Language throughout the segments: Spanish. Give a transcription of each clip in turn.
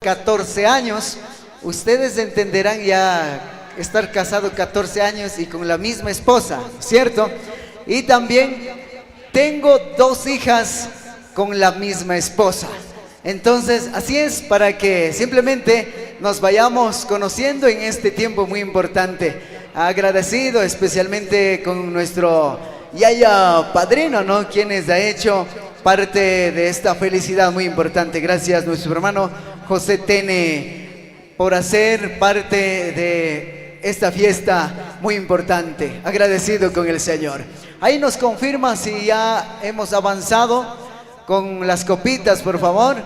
14 años, ustedes entenderán ya estar casado 14 años y con la misma esposa, ¿cierto? Y también tengo 2 hijas con la misma esposa. Entonces, así es, para que simplemente nos vayamos conociendo en este tiempo muy importante. Agradecido especialmente con nuestro yaya padrino, ¿no? Quienes ha hecho parte de esta felicidad muy importante. Gracias, nuestro hermano José Tene, por hacer parte de esta fiesta muy importante. Agradecido con el Señor. Ahí nos confirma si ya hemos avanzado con las copitas, por favor.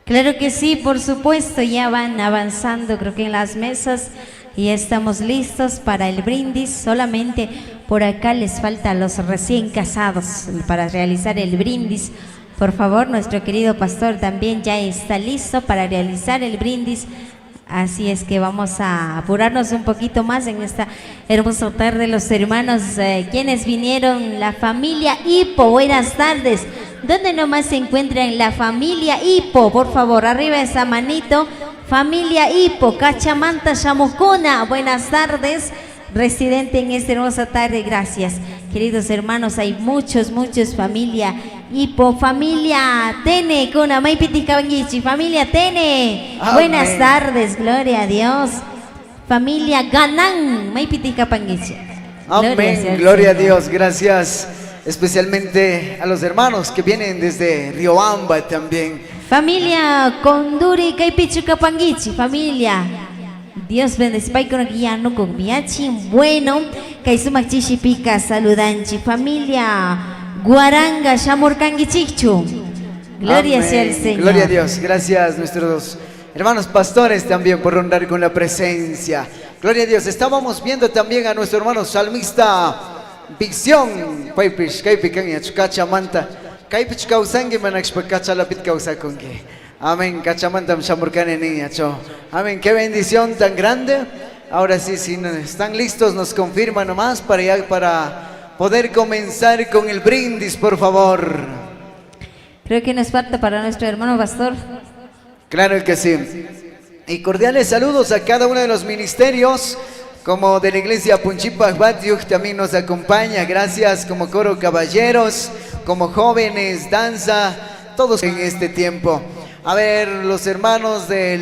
Claro que sí, por supuesto, ya van avanzando, creo que en las mesas, y ya estamos listos para el brindis. Solamente por acá les falta a los recién casados para realizar el brindis. Por favor, nuestro querido pastor también ya está listo para realizar el brindis. Así es que vamos a apurarnos un poquito más en esta hermosa tarde. Los hermanos, quienes vinieron, la familia Hipo, buenas tardes. ¿Dónde nomás se encuentran la familia Hipo? Por favor, arriba esa manito. Familia Hipo, Cachamanta, Chamucuna, buenas tardes. Residente en esta hermosa tarde, gracias. Queridos hermanos, hay muchos familia Hipo, familia Tene, Kuna, Maipiti Cabangichi, familia Tene. Amén. Buenas tardes, gloria a Dios. Familia Ganán, Maipiti Cabangichi. Amén, gloria a Dios, gracias. Especialmente a los hermanos que vienen desde Riobamba también. Familia Conduri, Caipichu Capangichi, familia. Dios bendiga con guiano con miachi. Bueno, Kaisumak Chichipica, saludanchi. Familia Guaranga, Shamurkangichichu. Gloria Amén. sea el Señor. Gloria a Dios, gracias nuestros hermanos pastores también por rondar con la presencia. Gloria a Dios. Estábamos viendo también a nuestro hermano salmista Vicción. Paipish, Kaipikan y Achukachamanta. Kaipich Kausangi Manachpacachalapit Kausakungi. Amén, Cachamantam Shamurkane Niñacho. Amén, qué bendición tan grande. Ahora sí, si están listos, nos confirman nomás para poder comenzar con el brindis, por favor. Creo que nos falta para nuestro hermano pastor. Claro que sí. Y cordiales saludos a cada uno de los ministerios, como de la iglesia Punchipa Huatyuj también nos acompaña. Gracias, como coro caballeros, como jóvenes, danza, todos en este tiempo. A ver, los hermanos del